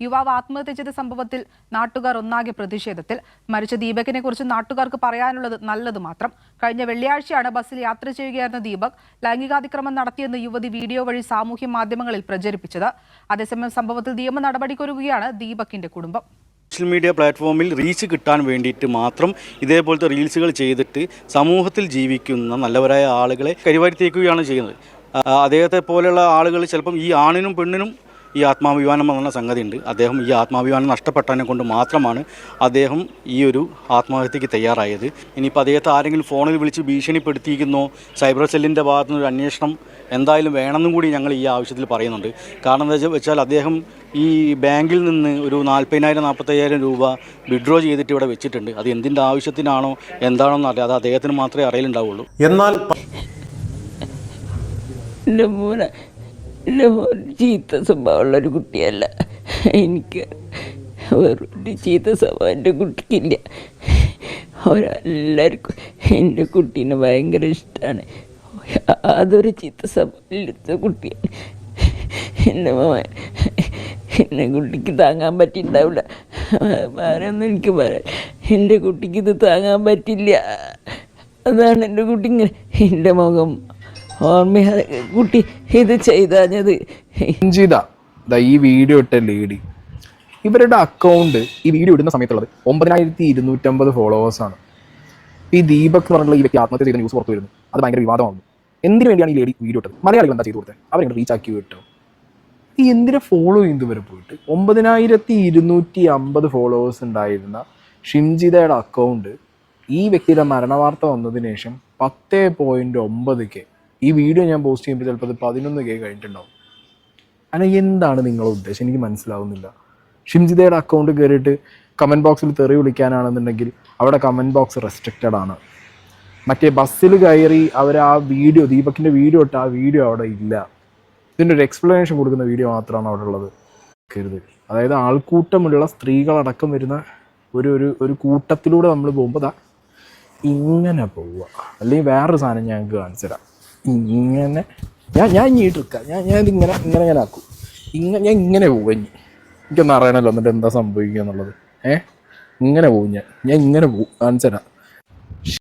യുവാവ് ആത്മഹത്യ ചെയ്ത സംഭവത്തിൽ നാട്ടുകാർ ഒന്നാകെ പ്രതിഷേധത്തിൽ. മരിച്ച ദീപകിനെ കുറിച്ച് നാട്ടുകാർക്ക് പറയാനുള്ളത് നല്ലത് മാത്രം. കഴിഞ്ഞ വെള്ളിയാഴ്ചയാണ് ബസ്സിൽ യാത്ര ചെയ്യുകയായിരുന്ന ദീപക് ലൈംഗികാതിക്രമം നടത്തിയെന്ന് യുവതി വീഡിയോ വഴി സാമൂഹ്യ മാധ്യമങ്ങളിൽ പ്രചരിപ്പിച്ചത്. അതേസമയം സംഭവത്തിൽ നിയമ നടപടിക്കൊരുങ്ങുകയാണ് ദീപകിന്റെ കുടുംബം. സോഷ്യൽ മീഡിയ പ്ലാറ്റ്ഫോമിൽ റീച്ച് കിട്ടാൻ വേണ്ടിയിട്ട് മാത്രം ഇതേപോലത്തെ റീൽസുകൾ ചെയ്തിട്ട് സമൂഹത്തിൽ ജീവിക്കുന്ന നല്ലവരായ ആളുകളെ കരിവാരിത്തേക്കുകയാണ് ചെയ്യുന്നത്. അദ്ദേഹത്തെ പോലെയുള്ള ആളുകൾ ചിലപ്പം ഈ ആണിനും പെണ്ണിനും ഈ ആത്മാഭിമാനം എന്ന സംഗതി ഉണ്ട്. അദ്ദേഹം ഈ ആത്മാഭിമാനം നഷ്ടപ്പെട്ടതിനെ കൊണ്ട് മാത്രമാണ് അദ്ദേഹം ഈ ഒരു ആത്മഹത്യക്ക് തയ്യാറായത്. ഇനിയിപ്പോൾ അദ്ദേഹത്തെ ആരെങ്കിലും ഫോണിൽ വിളിച്ച് ഭീഷണിപ്പെടുത്തിയിരിക്കുന്നോ, സൈബർ സെല്ലിൻ്റെ ഭാഗത്തു നിന്നൊരു അന്വേഷണം എന്തായാലും വേണമെന്നും കൂടി ഞങ്ങൾ ഈ ആവശ്യത്തിൽ പറയുന്നുണ്ട്. കാരണം എന്താ വെച്ചാൽ അദ്ദേഹം ഈ ബാങ്കിൽ നിന്ന് ഒരു 40,000-45,000 രൂപ വിഡ്രോ ചെയ്തിട്ട് ഇവിടെ വെച്ചിട്ടുണ്ട്. അത് എന്തിൻ്റെ ആവശ്യത്തിനാണോ എന്താണോന്ന് അറിയാം, അത് അദ്ദേഹത്തിന് മാത്രമേ അറിയലുണ്ടാവുള്ളൂ. എന്നാൽ എൻ്റെ മോൻ ചീത്ത സ്വഭാവമുള്ളൊരു കുട്ടിയല്ല. എനിക്ക് വേറൊരു ചീത്ത സ്വഭാവം എൻ്റെ കുട്ടിക്കില്ല. അവരെല്ലാവർക്കും എൻ്റെ കുട്ടീനെ ഭയങ്കര ഇഷ്ടമാണ്. അതൊരു ചീത്ത സ്വഭാവമില്ലാത്ത കുട്ടിയാണ് എൻ്റെ മോൻ. എൻ്റെ കുട്ടിക്ക് താങ്ങാൻ പറ്റിയിട്ടുണ്ടാവില്ല. വേറെ ഒന്നും എനിക്ക് പറയാം. എൻ്റെ കുട്ടിക്ക് ഇത് താങ്ങാൻ പറ്റില്ല. അതാണ് എൻ്റെ കുട്ടി ഇങ്ങനെ എൻ്റെ മുഖം ഓർമ്മ കുട്ടി ഇത് ചെയ്തത്. ഈ വീഡിയോ ഇട്ട ലേഡി, ഇവരുടെ അക്കൗണ്ട് ഈ വീഡിയോ ഇടുന്ന സമയത്തുള്ളത് 9,250 ഫോളോവേഴ്സാണ്. ഈ ദീപക് എന്ന് പറഞ്ഞുള്ള ഈ വ്യക്തി ആത്മഹത്യ ചെയ്ത ന്യൂസ് പുറത്തു വരുന്നു. അത് ഭയങ്കര വിവാദമാകുന്നു. എന്തിനു വേണ്ടിയാണ് ഈ ലേഡി വീഡിയോ ഇട്ടത്? മലയാളികൾ എന്താ ചെയ്തു കൊടുത്തത്? അവരെങ്ങനെ റീച്ച് ആക്കി വിട്ടോ? ഈ എന്തിനെ ഫോളോ ചെയ്യുന്നത് വരെ പോയിട്ട് 9,250 ഫോളോവേഴ്സ് ഉണ്ടായിരുന്ന ഷിംജിതയുടെ അക്കൗണ്ട് ഈ വ്യക്തിയുടെ മരണവാർത്ത വന്നതിന് ശേഷം 10.9K. ഈ വീഡിയോ ഞാൻ പോസ്റ്റ് ചെയ്യുമ്പോൾ ചിലപ്പോൾ അത് 11K കഴിഞ്ഞിട്ടുണ്ടാവും. അങ്ങനെ എന്താണ് നിങ്ങളുടെ ഉദ്ദേശം? എനിക്ക് മനസ്സിലാവുന്നില്ല. ഷിംജിതയുടെ അക്കൗണ്ട് കയറിയിട്ട് കമൻറ്റ് ബോക്സിൽ തെറി വിളിക്കാനാണെന്നുണ്ടെങ്കിൽ അവിടെ കമൻറ്റ് ബോക്സ് റെസ്ട്രിക്റ്റഡ് ആണ്. മറ്റേ ബസ്സിൽ കയറി അവർ ആ വീഡിയോ, ദീപകിൻ്റെ വീഡിയോ ഇട്ട് ആ വീഡിയോ അവിടെ ഇല്ല. ഇതിൻ്റെ ഒരു എക്സ്പ്ലനേഷൻ കൊടുക്കുന്ന വീഡിയോ മാത്രമാണ് അവിടെ ഉള്ളത്. കരുത്, അതായത് ആൾക്കൂട്ടമുള്ള സ്ത്രീകളടക്കം വരുന്ന ഒരു കൂട്ടത്തിലൂടെ നമ്മൾ പോകുമ്പോൾ ഇങ്ങനെ പോവുക. അല്ലെങ്കിൽ വേറൊരു സാധനം ഞങ്ങൾക്ക് കാണിച്ചു തരാം. ഇങ്ങനെ ഞാൻ ഇഞ്ഞിട്ടെടുക്കാം. ഞാൻ ഇതിങ്ങനെ ആക്കും. ഞാൻ ഇങ്ങനെ പോവും. എനിക്കൊന്നും അറിയണമല്ലോ എന്നിട്ട് എന്താ സംഭവിക്കുക എന്നുള്ളത്. ഇങ്ങനെ പോവും. ഞാൻ ഇങ്ങനെ പോവും. കാണിച്ചു തരാം.